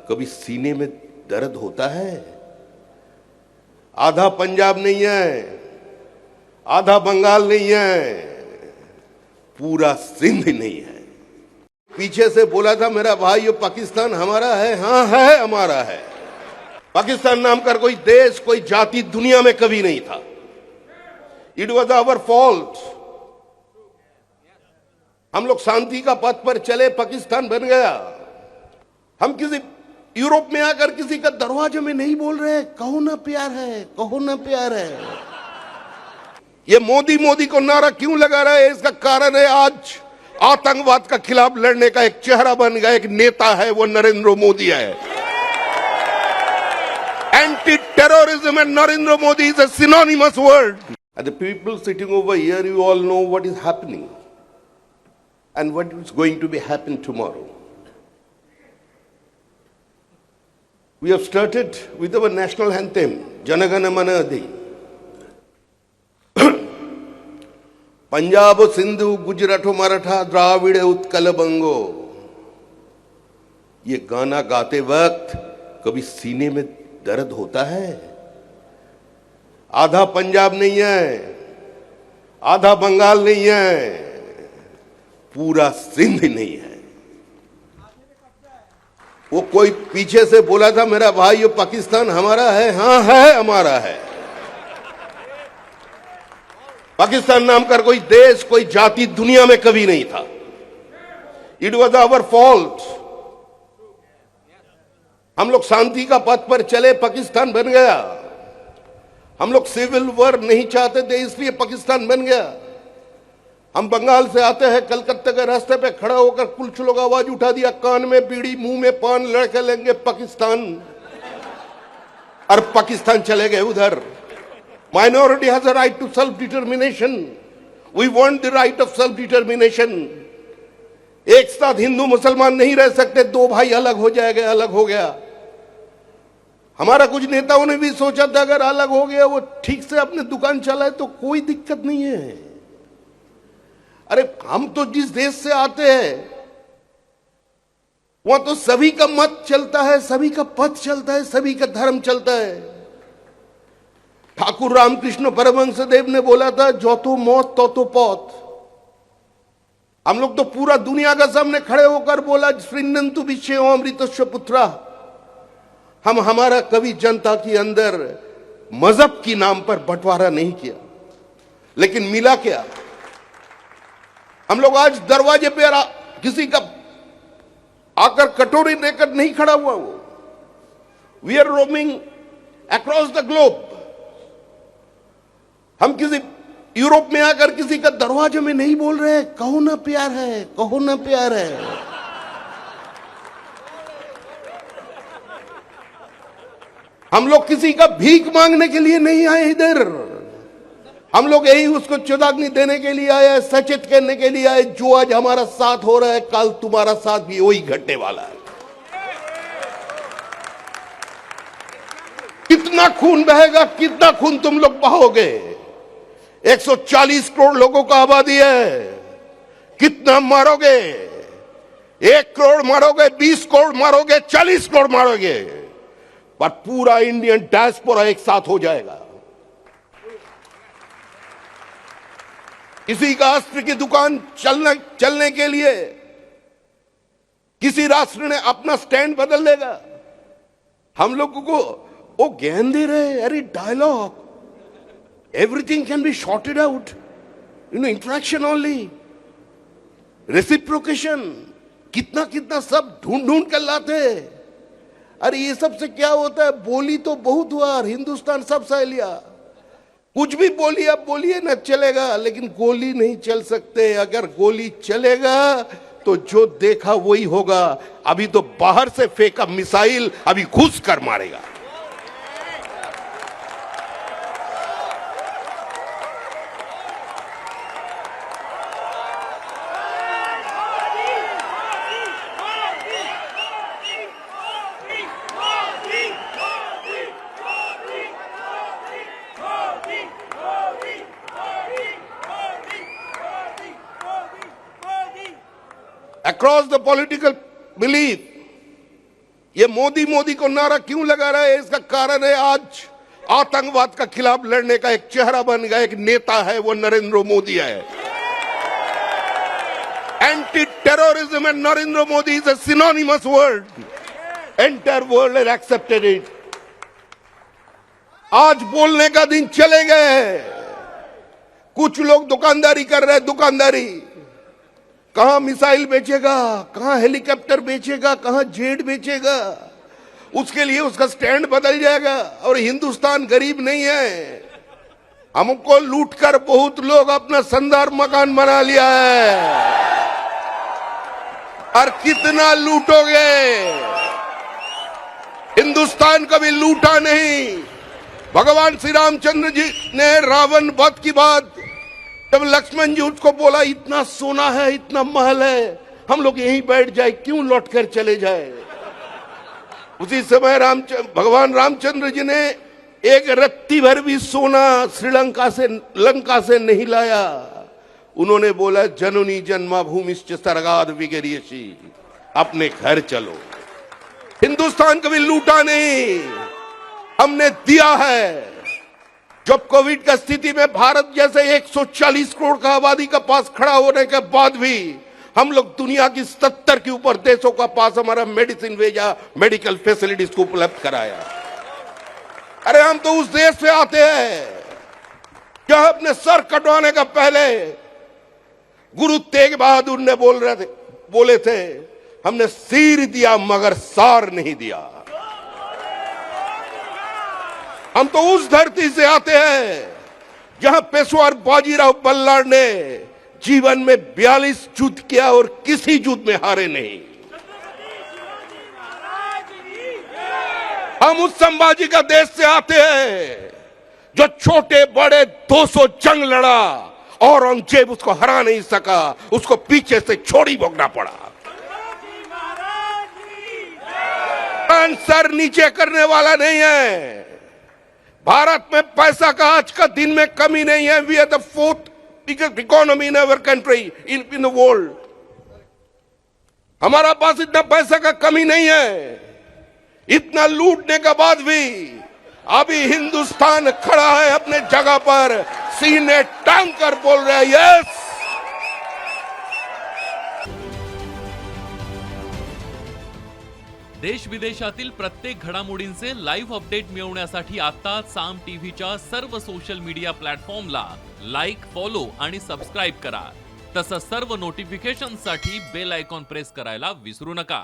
कभी सीने में दर्द होता है? आधा पंजाब नहीं है, आधा बंगाल नहीं है, पूरा सिंध नहीं है। पीछे से बोला था मेरा भाई ये पाकिस्तान हमारा है। हाँ है, हमारा है। पाकिस्तान नाम का कोई देश, कोई जाति दुनिया में कभी नहीं था। It was our fault. हम लोग शांति का पथ पर चले, पाकिस्तान बन गया। हम किसी यूरोप में आकर किसी का दरवाजे में नहीं बोल रहे कहो ना प्यार है, कहो ना प्यार है। ये मोदी मोदी को नारा क्यों लगा रहा है? इसका कारण है आज आतंकवाद का खिलाफ लड़ने का एक चेहरा बन गया, एक नेता है, वो नरेंद्र मोदी है। Anti terrorism and Narendra Modi is a synonymous word. And the people sitting over here, you all know what is happening and what is going to be happen tomorrow. We have started with our national anthem, Jana Gana Mana Adi. Punjab Sindhu Gujarat Maratha Dravida Utkal Banga. ये गाना गाते वक्त कभी सीने में दर्द होता है? आधा पंजाब नहीं है, आधा बंगाल नहीं है, पूरा सिंध नहीं है। वो कोई पीछे से बोला था मेरा भाई ये पाकिस्तान हमारा है। हाँ है, हमारा है। पाकिस्तान नाम का कोई देश, कोई जाति दुनिया में कभी नहीं था। It was our fault. हम लोग शांति का पथ पर चले, पाकिस्तान बन गया। हम लोग सिविल वॉर नहीं चाहते थे, इसलिए पाकिस्तान बन गया। हम बंगाल से आते हैं, कलकत्ता के रास्ते पे खड़ा होकर कुछ लोग आवाज उठा दिया, कान में बीड़ी मुंह में पान, लड़के लेंगे पाकिस्तान, और पाकिस्तान चले गए उधर। Minority has a right to self-determination. We want the right of self-determination. एक साथ हिंदू मुसलमान नहीं रह सकते, दो भाई अलग हो जाएगा, अलग हो गया। हमारा कुछ नेताओं ने भी सोचा था अगर अलग हो गया, वो ठीक से अपने दुकान चलाए तो कोई दिक्कत नहीं है। अरे हम तो जिस देश से आते हैं वहां तो सभी का मत चलता है, सभी का पथ चलता है, सभी का धर्म चलता है। ठाकुर रामकृष्ण परमहंस देव ने बोला था जो तो मौत तो पौत। हम लोग तो पूरा दुनिया का सामने खड़े होकर बोला श्रीनंतु विषय अमृतस्व पुत्रा। हम हमारा कभी जनता के अंदर मजहब की नाम पर बंटवारा नहीं किया, लेकिन मिला क्या? हम लोग आज दरवाजे पे किसी का आकर कटोरी लेकर नहीं खड़ा हुआ। वो we are roaming across the globe. हम किसी यूरोप में आकर किसी का दरवाजे में नहीं बोल रहे कहो ना प्यार है, कहो ना प्यार है। हम लोग किसी का भीख मांगने के लिए नहीं आए इधर। हम लोग यही उसको चेतावनी देने के लिए आए, सचेत करने के लिए आए, जो आज हमारा साथ हो रहा है कल तुम्हारा साथ भी वही घटने वाला है। कितना खून बहेगा, कितना खून तुम लोग बहाओगे? 140 करोड़ लोगों का आबादी है, कितना मारोगे? 1 करोड़ मारोगे, 20 करोड़ मारोगे, 40 करोड़ मारोगे, पर पूरा इंडियन डायस्पोरा एक साथ हो जाएगा। किसी का अस्त्र की दुकान चलने के लिए किसी राष्ट्र ने अपना स्टैंड बदल देगा। हम लोगों को वो ज्ञान दे रहे, अरे dialogue, everything can be sorted out, interaction only, reciprocation, कितना कितना सब ढूंढ ढूंढ कर लाते। अरे ये सब से क्या होता है? बोली तो बहुत हुआ, हिंदुस्तान सब सह लिया, कुछ भी बोलिए, अब बोलिए ना चलेगा, लेकिन गोली नहीं चल सकते। अगर गोली चलेगा तो जो देखा वही होगा। अभी तो बाहर से फेंका मिसाइल अभी घुस कर मारेगा। across the political belief, ये मोदी मोदी को नारा क्यों लगा रहा है? इसका कारण है आज आतंकवाद का खिलाफ लड़ने का एक चेहरा बन गया, एक नेता है, वो नरेंद्र मोदी है। Anti terrorism and Narendra Modi is a synonymous word. Entire world has accepted it. आज बोलने का दिन चले गए हैं। कुछ लोग दुकानदारी कर रहे हैं, दुकानदारी। कहां मिसाइल बेचेगा, कहां हेलीकॉप्टर बेचेगा, कहां जेट बेचेगा, उसके लिए उसका स्टैंड बदल जाएगा। और हिंदुस्तान गरीब नहीं है। हमको लूटकर बहुत लोग अपना शानदार मकान बना लिया है। और कितना लूटोगे? हिंदुस्तान कभी लूटा नहीं। भगवान श्री रामचंद्र जी ने रावण वध की बात जब लक्ष्मण जी उसको बोला, इतना सोना है, इतना महल है, हम लोग यहीं बैठ जाए, क्यों लौट कर चले जाए? उसी समय भगवान रामचंद्र जी ने एक रत्ती भर भी सोना श्रीलंका से, लंका से नहीं लाया। उन्होंने बोला, जननी जन्माभूमिश्च स्वर्गाद् विगरीयसी, अपने घर चलो। हिंदुस्तान कभी लूटा नहीं, हमने दिया है। जब कोविड का स्थिति में भारत जैसे 140 करोड़ का आबादी का पास खड़ा होने के बाद भी हम लोग दुनिया की 70 के ऊपर देशों का पास हमारा मेडिसिन भेजा, मेडिकल फैसिलिटीज को उपलब्ध कराया। अरे हम तो उस देश से आते हैं जहां अपने सर कटवाने का पहले गुरु तेग बहादुर ने बोले थे, हमने सिर दिया मगर सार नहीं दिया। हम तो उस धरती से आते हैं जहां पेशवार बाजीराव बल्लाळ ने जीवन में 42 युद्ध किया और किसी युद्ध में हारे नहीं। हम उस संभाजी का देश से आते हैं जो छोटे बड़े 200 जंग लड़ा, औरंगजेब उसको हरा नहीं सका, उसको पीछे से छोड़ी भोगना पड़ा। सर नीचे करने वाला नहीं है। भारत में पैसा का आज का दिन में कमी नहीं है। We are the 4th biggest economy in our country, in the world. हमारा पास इतना पैसा का कमी नहीं है। इतना लूटने के बाद भी अभी हिंदुस्तान खड़ा है अपने जगह पर, सीने टांग कर बोल रहा है, यस। देश विदेशातील प्रत्येक घडामोडींचे लाईव्ह अपडेट मिळवण्यासाठी आता साम टीव्हीच्या सर्व सोशल मीडिया प्लॅटफॉर्मला लाईक, फॉलो आणि सबस्क्राईब करा। तसंच सर्व नोटिफिकेशनसाठी बेल आयकॉन प्रेस करायला विसरू नका।